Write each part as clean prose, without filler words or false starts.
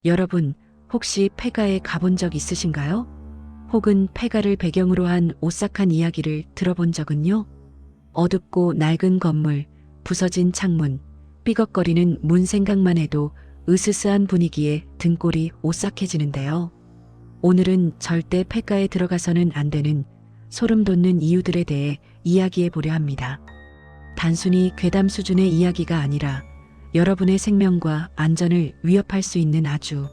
여러분, 혹시 폐가에 가본 적 있으신가요? 혹은 폐가를 배경으로 한 오싹한 이야기를 들어본 적은요? 어둡고 낡은 건물, 부서진 창문, 삐걱거리는 문 생각만 해도 으스스한 분위기에 등골이 오싹해지는데요. 오늘은 절대 폐가에 들어가서는 안 되는 소름 돋는 이유들에 대해 이야기해 보려 합니다. 단순히 괴담 수준의 이야기가 아니라 여러분의 생명과 안전을 위협할 수 있는 아주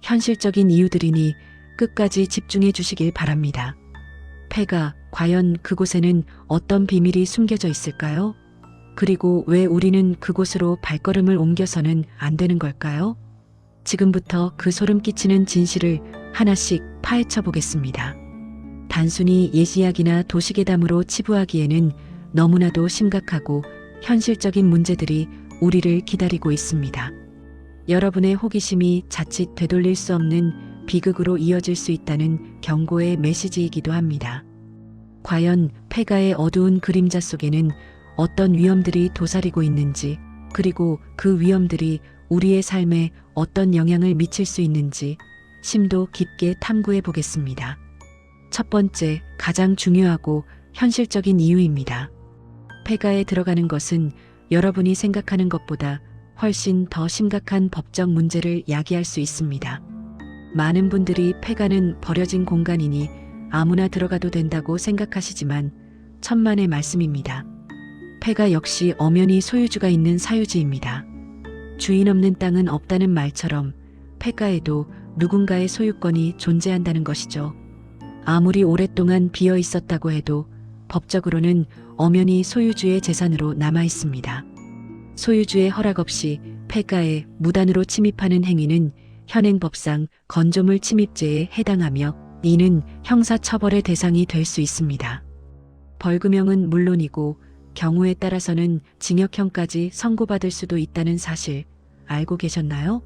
현실적인 이유들이니 끝까지 집중해 주시길 바랍니다. 폐가, 과연 그곳에는 어떤 비밀이 숨겨져 있을까요? 그리고 왜 우리는 그곳으로 발걸음을 옮겨서는 안 되는 걸까요? 지금부터 그 소름 끼치는 진실을 하나씩 파헤쳐 보겠습니다. 단순히 예시이야기나 도시괴담으로 치부하기에는 너무나도 심각하고 현실적인 문제들이 우리를 기다리고 있습니다. 여러분의 호기심이 자칫 되돌릴 수 없는 비극으로 이어질 수 있다는 경고의 메시지이기도 합니다. 과연 폐가의 어두운 그림자 속에는 어떤 위험들이 도사리고 있는지, 그리고 그 위험들이 우리의 삶에 어떤 영향을 미칠 수 있는지 심도 깊게 탐구해 보겠습니다. 첫 번째, 가장 중요하고 현실적인 이유입니다. 폐가에 들어가는 것은 여러분이 생각하는 것보다 훨씬 더 심각한 법적 문제를 야기할 수 있습니다. 많은 분들이 폐가는 버려진 공간이니 아무나 들어가도 된다고 생각하시지만 천만의 말씀입니다. 폐가 역시 엄연히 소유주가 있는 사유지입니다. 주인 없는 땅은 없다는 말처럼 폐가에도 누군가의 소유권이 존재한다는 것이죠. 아무리 오랫동안 비어 있었다고 해도 법적으로는 엄연히 소유주의 재산으로 남아 있습니다. 소유주의 허락 없이 폐가에 무단으로 침입하는 행위는 현행법상 건조물 침입죄에 해당하며 이는 형사처벌의 대상이 될 수 있습니다. 벌금형은 물론이고 경우에 따라서는 징역형까지 선고받을 수도 있다는 사실 알고 계셨나요?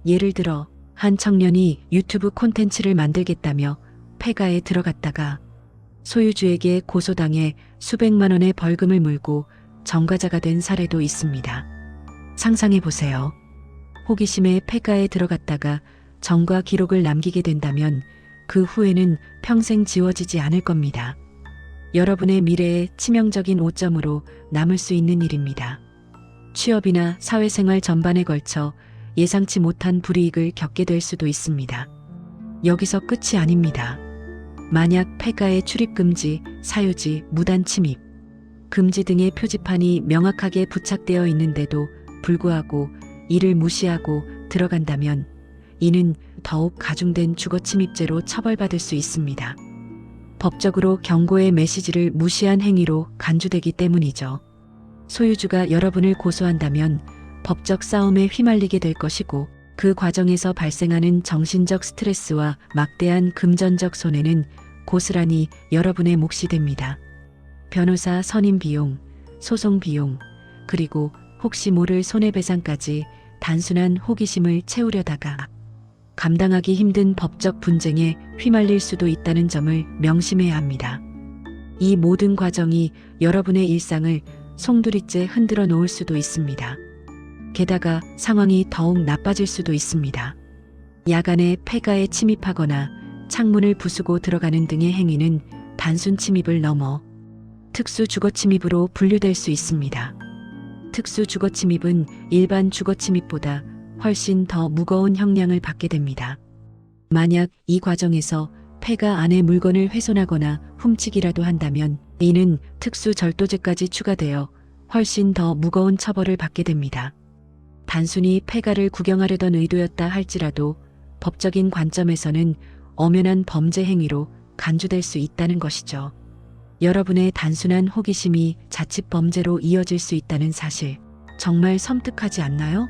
예를 들어 한 청년이 유튜브 콘텐츠를 만들겠다며 폐가에 들어갔다가 소유주에게 고소당해 수백만 원의 벌금을 물고 전과자가 된 사례도 있습니다. 상상해 보세요. 호기심에 폐가에 들어갔다가 전과 기록을 남기게 된다면 그 후에는 평생 지워지지 않을 겁니다. 여러분의 미래에 치명적인 오점으로 남을 수 있는 일입니다. 취업이나 사회생활 전반에 걸쳐 예상치 못한 불이익을 겪게 될 수도 있습니다. 여기서 끝이 아닙니다. 만약 폐가에 출입금지, 사유지, 무단 침입, 금지 등의 표지판이 명확하게 부착되어 있는데도 불구하고 이를 무시하고 들어간다면 이는 더욱 가중된 주거침입죄로 처벌받을 수 있습니다. 법적으로 경고의 메시지를 무시한 행위로 간주되기 때문이죠. 소유주가 여러분을 고소한다면 법적 싸움에 휘말리게 될 것이고 그 과정에서 발생하는 정신적 스트레스와 막대한 금전적 손해는 고스란히 여러분의 몫이 됩니다. 변호사 선임 비용, 소송 비용, 그리고 혹시 모를 손해배상까지 단순한 호기심을 채우려다가 감당하기 힘든 법적 분쟁에 휘말릴 수도 있다는 점을 명심해야 합니다. 이 모든 과정이 여러분의 일상을 송두리째 흔들어 놓을 수도 있습니다. 게다가 상황이 더욱 나빠질 수도 있습니다. 야간에 폐가에 침입하거나 창문을 부수고 들어가는 등의 행위는 단순 침입을 넘어 특수 주거 침입으로 분류될 수 있습니다. 특수 주거 침입은 일반 주거 침입보다 훨씬 더 무거운 형량을 받게 됩니다. 만약 이 과정에서 폐가 안에 물건을 훼손하거나 훔치기라도 한다면 이는 특수 절도죄까지 추가되어 훨씬 더 무거운 처벌을 받게 됩니다. 단순히 폐가를 구경하려던 의도였다 할지라도 법적인 관점에서는 엄연한 범죄 행위로 간주될 수 있다는 것이죠. 여러분의 단순한 호기심이 자칫 범죄로 이어질 수 있다는 사실, 정말 섬뜩하지 않나요?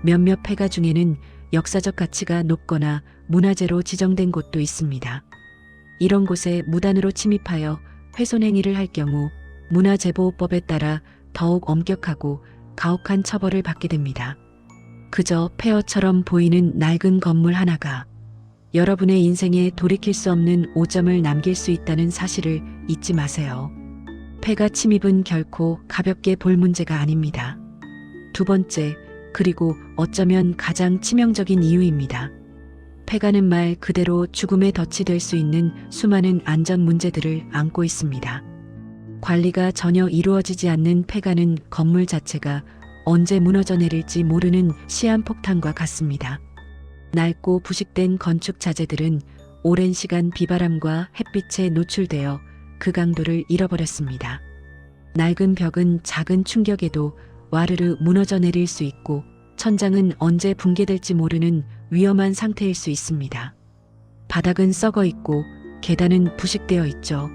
몇몇 폐가 중에는 역사적 가치가 높거나 문화재로 지정된 곳도 있습니다. 이런 곳에 무단으로 침입하여 훼손 행위를 할 경우 문화재보호법에 따라 더욱 엄격하고 가혹한 처벌을 받게 됩니다. 그저 폐허처럼 보이는 낡은 건물 하나가 여러분의 인생에 돌이킬 수 없는 오점을 남길 수 있다는 사실을 잊지 마세요. 폐가 침입은 결코 가볍게 볼 문제가 아닙니다. 두 번째, 그리고 어쩌면 가장 치명적인 이유입니다. 폐가는 말 그대로 죽음에 덫이 될 수 있는 수많은 안전 문제들을 안고 있습니다. 관리가 전혀 이루어지지 않는 폐가는 건물 자체가 언제 무너져 내릴지 모르는 시한폭탄과 같습니다. 낡고 부식된 건축 자재들은 오랜 시간 비바람과 햇빛에 노출되어 그 강도를 잃어버렸습니다. 낡은 벽은 작은 충격에도 와르르 무너져 내릴 수 있고 천장은 언제 붕괴될지 모르는 위험한 상태일 수 있습니다. 바닥은 썩어 있고 계단은 부식되어 있죠.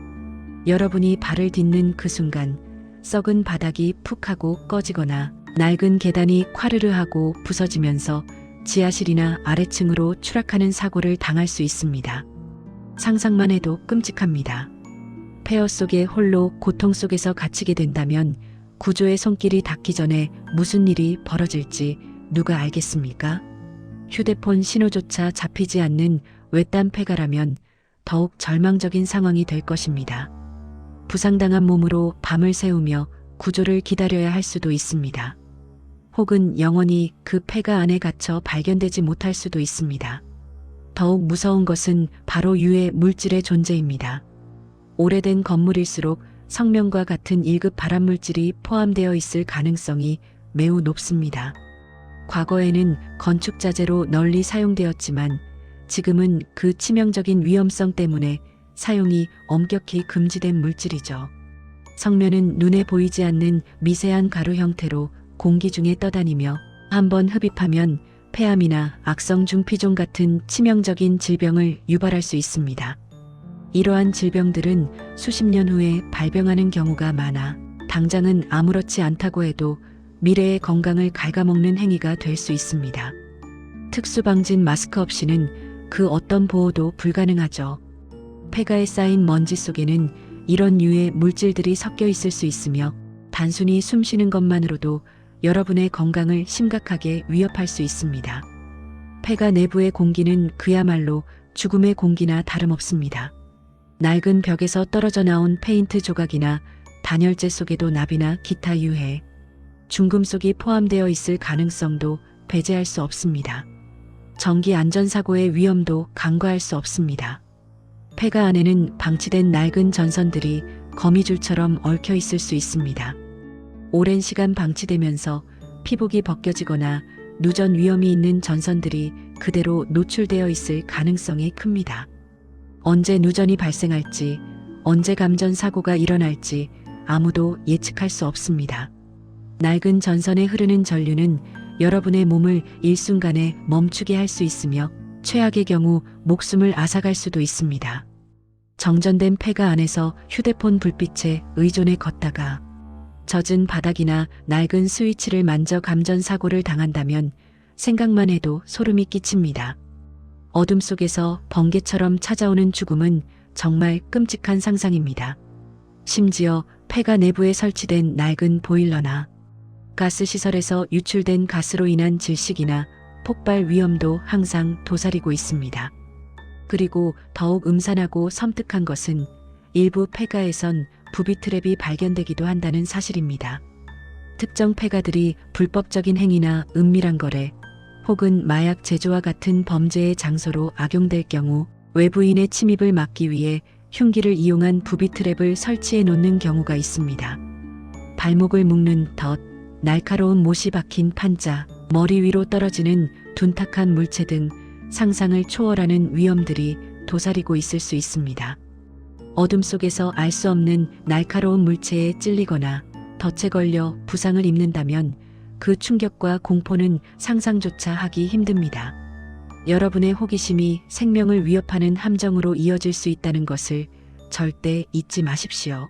여러분이 발을 딛는 그 순간 썩은 바닥이 푹 하고 꺼지거나 낡은 계단이 콰르르 하고 부서지면서 지하실이나 아래층으로 추락하는 사고를 당할 수 있습니다. 상상만 해도 끔찍합니다. 폐허 속에 홀로 고통 속에서 갇히게 된다면 구조의 손길이 닿기 전에 무슨 일이 벌어질지 누가 알겠습니까? 휴대폰 신호조차 잡히지 않는 외딴 폐가라면 더욱 절망적인 상황이 될 것입니다. 부상당한 몸으로 밤을 새우며 구조를 기다려야 할 수도 있습니다. 혹은 영원히 그 폐가 안에 갇혀 발견되지 못할 수도 있습니다. 더욱 무서운 것은 바로 유해 물질의 존재입니다. 오래된 건물일수록 성명과 같은 1급 발암물질이 포함되어 있을 가능성이 매우 높습니다. 과거에는 건축자재로 널리 사용되었지만 지금은 그 치명적인 위험성 때문에 사용이 엄격히 금지된 물질이죠. 성면은 눈에 보이지 않는 미세한 가루 형태로 공기 중에 떠다니며 한번 흡입하면 폐암이나 악성 중피종 같은 치명적인 질병을 유발할 수 있습니다. 이러한 질병들은 수십 년 후에 발병하는 경우가 많아 당장은 아무렇지 않다고 해도 미래의 건강을 갉아먹는 행위가 될 수 있습니다. 특수방진 마스크 없이는 그 어떤 보호도 불가능하죠. 폐가에 쌓인 먼지 속에는 이런 유해 물질들이 섞여 있을 수 있으며 단순히 숨 쉬는 것만으로도 여러분의 건강을 심각하게 위협할 수 있습니다. 폐가 내부의 공기는 그야말로 죽음의 공기나 다름없습니다. 낡은 벽에서 떨어져 나온 페인트 조각이나 단열재 속에도 납이나 기타 유해, 중금속이 포함되어 있을 가능성도 배제할 수 없습니다. 전기 안전사고의 위험도 간과할 수 없습니다. 폐가 안에는 방치된 낡은 전선들이 거미줄처럼 얽혀 있을 수 있습니다. 오랜 시간 방치되면서 피복이 벗겨지거나 누전 위험이 있는 전선들이 그대로 노출되어 있을 가능성이 큽니다. 언제 누전이 발생할지, 언제 감전 사고가 일어날지 아무도 예측할 수 없습니다. 낡은 전선에 흐르는 전류는 여러분의 몸을 일순간에 멈추게 할 수 있으며 최악의 경우 목숨을 앗아갈 수도 있습니다. 정전된 폐가 안에서 휴대폰 불빛에 의존해 걷다가 젖은 바닥이나 낡은 스위치를 만져 감전 사고를 당한다면 생각만 해도 소름이 끼칩니다. 어둠 속에서 번개처럼 찾아오는 죽음은 정말 끔찍한 상상입니다. 심지어 폐가 내부에 설치된 낡은 보일러나 가스 시설에서 유출된 가스로 인한 질식이나 폭발 위험도 항상 도사리고 있습니다. 그리고 더욱 음산하고 섬뜩한 것은 일부 폐가에선 부비 트랩이 발견되기도 한다는 사실입니다. 특정 폐가들이 불법적인 행위나 은밀한 거래 혹은 마약 제조와 같은 범죄의 장소로 악용될 경우 외부인의 침입을 막기 위해 흉기를 이용한 부비 트랩을 설치해 놓는 경우가 있습니다. 발목을 묶는 덫, 날카로운 못이 박힌 판자, 머리 위로 떨어지는 둔탁한 물체 등 상상을 초월하는 위험들이 도사리고 있을 수 있습니다. 어둠 속에서 알 수 없는 날카로운 물체에 찔리거나 덫에 걸려 부상을 입는다면 그 충격과 공포는 상상조차 하기 힘듭니다. 여러분의 호기심이 생명을 위협하는 함정으로 이어질 수 있다는 것을 절대 잊지 마십시오.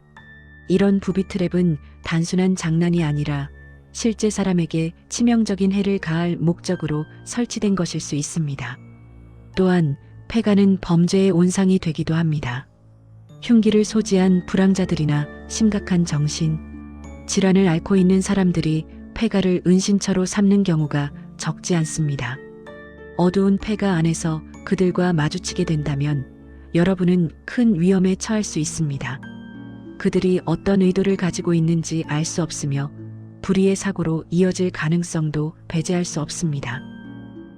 이런 부비 트랩은 단순한 장난이 아니라 실제 사람에게 치명적인 해를 가할 목적으로 설치된 것일 수 있습니다. 또한 폐가는 범죄의 온상이 되기도 합니다. 흉기를 소지한 불황자들이나 심각한 정신, 질환을 앓고 있는 사람들이 폐가를 은신처로 삼는 경우가 적지 않습니다. 어두운 폐가 안에서 그들과 마주치게 된다면 여러분은 큰 위험에 처할 수 있습니다. 그들이 어떤 의도를 가지고 있는지 알 수 없으며 불의의 사고로 이어질 가능성도 배제할 수 없습니다.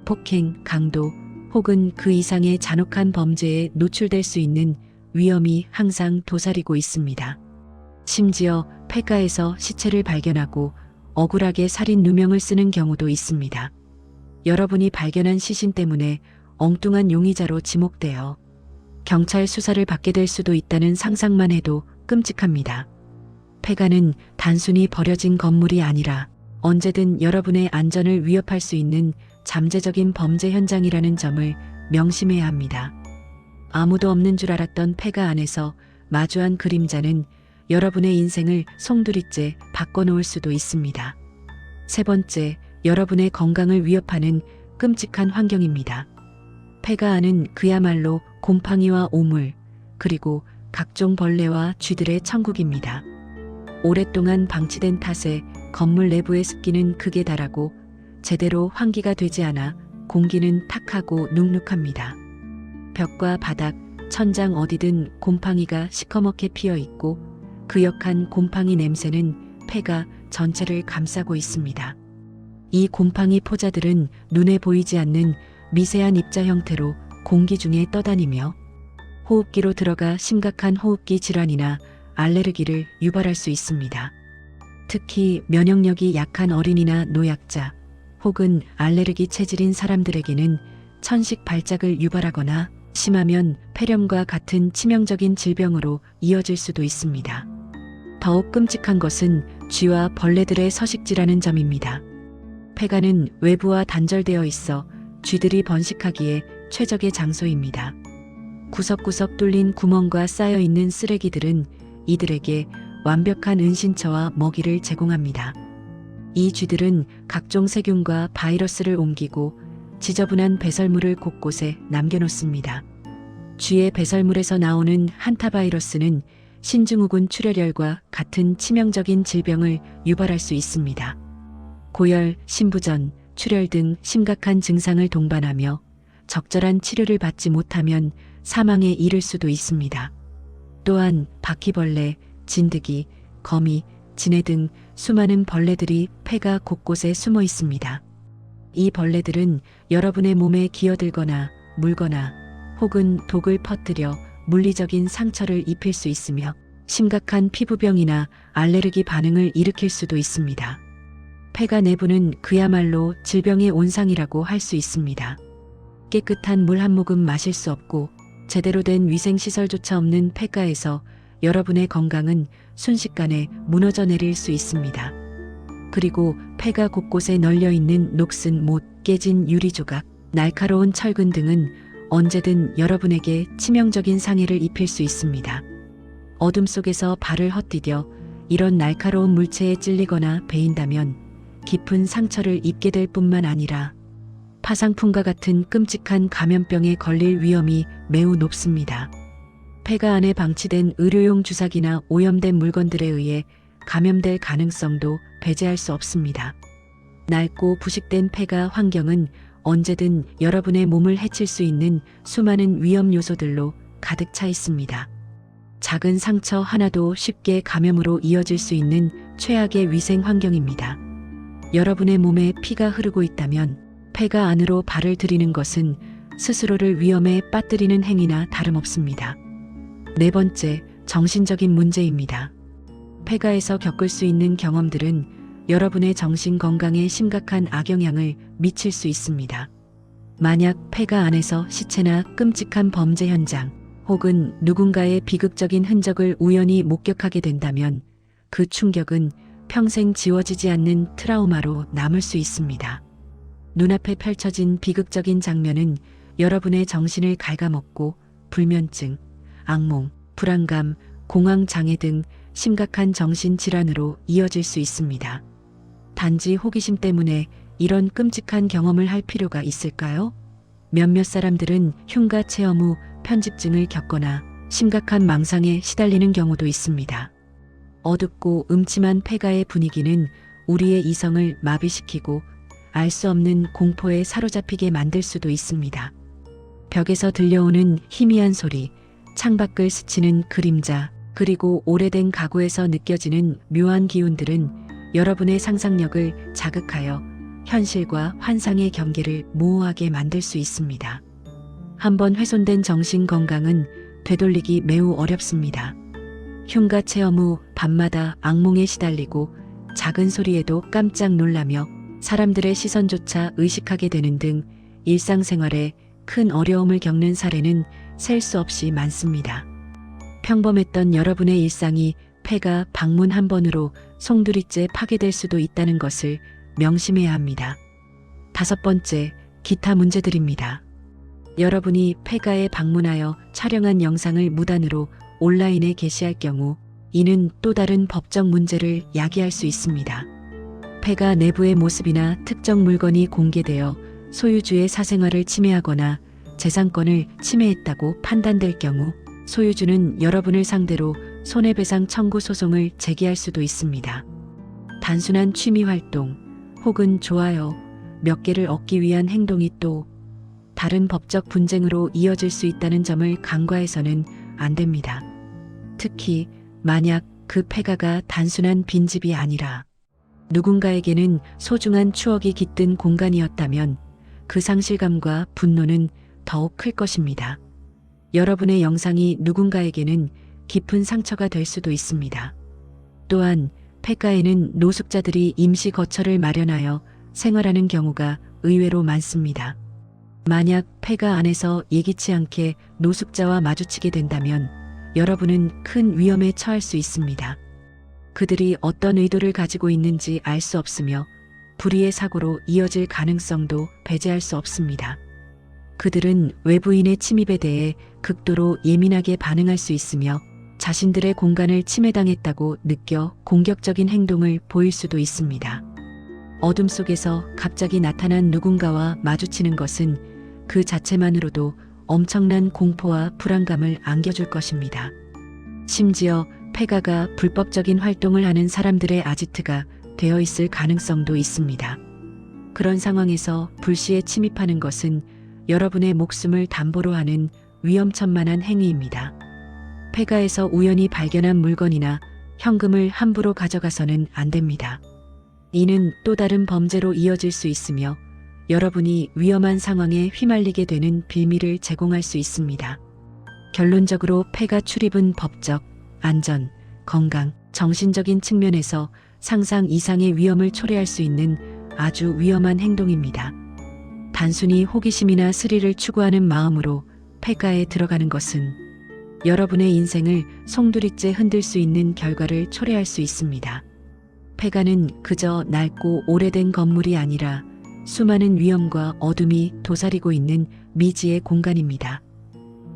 폭행, 강도 혹은 그 이상의 잔혹한 범죄에 노출될 수 있는 위험이 항상 도사리고 있습니다. 심지어 폐가에서 시체를 발견하고 억울하게 살인 누명을 쓰는 경우도 있습니다. 여러분이 발견한 시신 때문에 엉뚱한 용의자로 지목되어 경찰 수사를 받게 될 수도 있다는 상상만 해도 끔찍합니다. 폐가는 단순히 버려진 건물이 아니라 언제든 여러분의 안전을 위협할 수 있는 잠재적인 범죄 현장이라는 점을 명심해야 합니다. 아무도 없는 줄 알았던 폐가 안에서 마주한 그림자는 여러분의 인생을 송두리째 바꿔놓을 수도 있습니다. 세 번째, 여러분의 건강을 위협하는 끔찍한 환경입니다. 폐가 안은 그야말로 곰팡이와 오물, 그리고 각종 벌레와 쥐들의 천국입니다. 오랫동안 방치된 탓에 건물 내부의 습기는 극에 달하고 제대로 환기가 되지 않아 공기는 탁하고 눅눅합니다. 벽과 바닥, 천장 어디든 곰팡이가 시커멓게 피어 있고 그역한 곰팡이 냄새는 폐가 전체를 감싸고 있습니다. 이 곰팡이 포자들은 눈에 보이지 않는 미세한 입자 형태로 공기 중에 떠다니며 호흡기로 들어가 심각한 호흡기 질환이나 알레르기를 유발할 수 있습니다. 특히 면역력이 약한 어린이나 노약자 혹은 알레르기 체질인 사람들에게는 천식 발작을 유발하거나 심하면 폐렴과 같은 치명적인 질병으로 이어질 수도 있습니다. 더욱 끔찍한 것은 쥐와 벌레들의 서식지라는 점입니다. 폐가는 외부와 단절되어 있어 쥐들이 번식하기에 최적의 장소입니다. 구석구석 뚫린 구멍과 쌓여있는 쓰레기들은 이들에게 완벽한 은신처와 먹이를 제공합니다. 이 쥐들은 각종 세균과 바이러스를 옮기고 지저분한 배설물을 곳곳에 남겨놓습니다. 쥐의 배설물에서 나오는 한타바이러스는 신증후군 출혈열과 같은 치명적인 질병을 유발할 수 있습니다. 고열, 신부전, 출혈 등 심각한 증상을 동반하며 적절한 치료를 받지 못하면 사망에 이를 수도 있습니다. 또한 바퀴벌레, 진드기, 거미, 진해 등 수많은 벌레들이 폐가 곳곳에 숨어 있습니다. 이 벌레들은 여러분의 몸에 기어들거나 물거나 혹은 독을 퍼뜨려 물리적인 상처를 입힐 수 있으며 심각한 피부병이나 알레르기 반응을 일으킬 수도 있습니다. 폐가 내부는 그야말로 질병의 온상이라고 할 수 있습니다. 깨끗한 물 한 모금 마실 수 없고 제대로 된 위생시설조차 없는 폐가에서 여러분의 건강은 순식간에 무너져 내릴 수 있습니다. 그리고 폐가 곳곳에 널려 있는 녹슨 못, 깨진 유리 조각, 날카로운 철근 등은 언제든 여러분에게 치명적인 상해를 입힐 수 있습니다. 어둠 속에서 발을 헛디뎌 이런 날카로운 물체에 찔리거나 베인다면 깊은 상처를 입게 될 뿐만 아니라 파상풍과 같은 끔찍한 감염병에 걸릴 위험이 매우 높습니다. 폐가 안에 방치된 의료용 주사기나 오염된 물건들에 의해 감염될 가능성도 배제할 수 없습니다. 낡고 부식된 폐가 환경은 언제든 여러분의 몸을 해칠 수 있는 수많은 위험 요소들로 가득 차 있습니다. 작은 상처 하나도 쉽게 감염으로 이어질 수 있는 최악의 위생 환경입니다. 여러분의 몸에 피가 흐르고 있다면 폐가 안으로 발을 들이는 것은 스스로를 위험에 빠뜨리는 행위나 다름없습니다. 네 번째, 정신적인 문제입니다. 폐가에서 겪을 수 있는 경험들은 여러분의 정신 건강에 심각한 악영향을 미칠 수 있습니다. 만약 폐가 안에서 시체나 끔찍한 범죄 현장 혹은 누군가의 비극적인 흔적을 우연히 목격하게 된다면 그 충격은 평생 지워지지 않는 트라우마로 남을 수 있습니다. 눈앞에 펼쳐진 비극적인 장면은 여러분의 정신을 갉아먹고 불면증, 악몽, 불안감, 공황장애 등 심각한 정신질환으로 이어질 수 있습니다. 단지 호기심 때문에 이런 끔찍한 경험을 할 필요가 있을까요? 몇몇 사람들은 흉가 체험 후 편집증을 겪거나 심각한 망상에 시달리는 경우도 있습니다. 어둡고 음침한 폐가의 분위기는 우리의 이성을 마비시키고 알 수 없는 공포에 사로잡히게 만들 수도 있습니다. 벽에서 들려오는 희미한 소리, 창밖을 스치는 그림자, 그리고 오래된 가구에서 느껴지는 묘한 기운들은 여러분의 상상력을 자극하여 현실과 환상의 경계를 모호하게 만들 수 있습니다. 한번 훼손된 정신 건강은 되돌리기 매우 어렵습니다. 흉가 체험 후 밤마다 악몽에 시달리고 작은 소리에도 깜짝 놀라며 사람들의 시선조차 의식하게 되는 등 일상생활에 큰 어려움을 겪는 사례는 셀 수 없이 많습니다. 평범했던 여러분의 일상이 폐가 방문 한 번으로 송두리째 파괴될 수도 있다는 것을 명심해야 합니다. 5번째, 기타 문제들입니다. 여러분이 폐가에 방문하여 촬영한 영상을 무단으로 온라인에 게시할 경우 이는 또 다른 법적 문제를 야기할 수 있습니다. 폐가 내부의 모습이나 특정 물건이 공개되어 소유주의 사생활을 침해하거나 재산권을 침해했다고 판단될 경우 소유주는 여러분을 상대로 손해배상 청구 소송을 제기할 수도 있습니다. 단순한 취미 활동 혹은 좋아요 몇 개를 얻기 위한 행동이 또 다른 법적 분쟁으로 이어질 수 있다는 점을 간과해서는 안 됩니다. 특히 만약 그 폐가가 단순한 빈집이 아니라 누군가에게는 소중한 추억이 깃든 공간이었다면 그 상실감과 분노는 더욱 클 것입니다. 여러분의 영상이 누군가에게는 깊은 상처가 될 수도 있습니다. 또한 폐가에는 노숙자들이 임시 거처를 마련하여 생활하는 경우가 의외로 많습니다. 만약 폐가 안에서 예기치 않게 노숙자와 마주치게 된다면 여러분은 큰 위험에 처할 수 있습니다. 그들이 어떤 의도를 가지고 있는지 알 수 없으며 불의의 사고로 이어질 가능성도 배제할 수 없습니다. 그들은 외부인의 침입에 대해 극도로 예민하게 반응할 수 있으며 자신들의 공간을 침해당했다고 느껴 공격적인 행동을 보일 수도 있습니다. 어둠 속에서 갑자기 나타난 누군가와 마주치는 것은 그 자체만으로도 엄청난 공포와 불안감을 안겨줄 것입니다. 심지어 폐가가 불법적인 활동을 하는 사람들의 아지트가 되어 있을 가능성도 있습니다. 그런 상황에서 불시에 침입하는 것은 여러분의 목숨을 담보로 하는 위험천만한 행위입니다. 폐가에서 우연히 발견한 물건이나 현금을 함부로 가져가서는 안 됩니다. 이는 또 다른 범죄로 이어질 수 있으며 여러분이 위험한 상황에 휘말리게 되는 빌미를 제공할 수 있습니다. 결론적으로 폐가 출입은 법적, 안전, 건강, 정신적인 측면에서 상상 이상의 위험을 초래할 수 있는 아주 위험한 행동입니다. 단순히 호기심이나 스릴을 추구하는 마음으로 폐가에 들어가는 것은 여러분의 인생을 송두리째 흔들 수 있는 결과를 초래할 수 있습니다. 폐가는 그저 낡고 오래된 건물이 아니라 수많은 위험과 어둠이 도사리고 있는 미지의 공간입니다.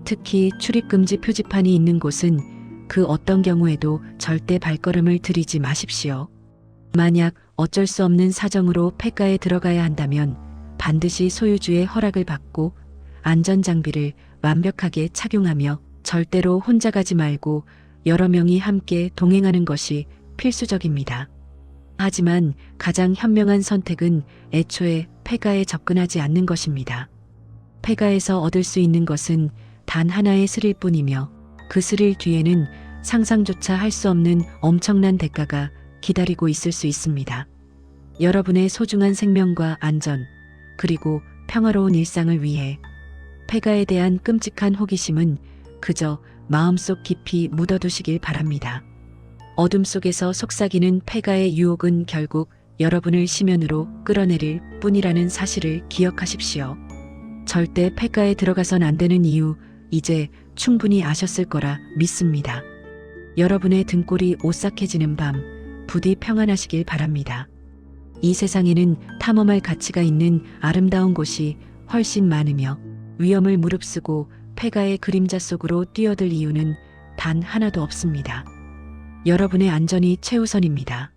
특히 출입금지 표지판이 있는 곳은 그 어떤 경우에도 절대 발걸음을 들이지 마십시오. 만약 어쩔 수 없는 사정으로 폐가에 들어가야 한다면 반드시 소유주의 허락을 받고 안전장비를 완벽하게 착용하며 절대로 혼자 가지 말고 여러 명이 함께 동행하는 것이 필수적입니다. 하지만 가장 현명한 선택은 애초에 폐가에 접근하지 않는 것입니다. 폐가에서 얻을 수 있는 것은 단 하나의 스릴 뿐이며 그 스릴 뒤에는 상상조차 할 수 없는 엄청난 대가가 기다리고 있을 수 있습니다. 여러분의 소중한 생명과 안전, 그리고 평화로운 일상을 위해 폐가에 대한 끔찍한 호기심은 그저 마음속 깊이 묻어두시길 바랍니다. 어둠 속에서 속삭이는 폐가의 유혹은 결국 여러분을 심연으로 끌어내릴 뿐이라는 사실을 기억하십시오. 절대 폐가에 들어가선 안 되는 이유 이제 충분히 아셨을 거라 믿습니다. 여러분의 등골이 오싹해지는 밤 부디 평안하시길 바랍니다. 이 세상에는 탐험할 가치가 있는 아름다운 곳이 훨씬 많으며 위험을 무릅쓰고 폐가의 그림자 속으로 뛰어들 이유는 단 하나도 없습니다. 여러분의 안전이 최우선입니다.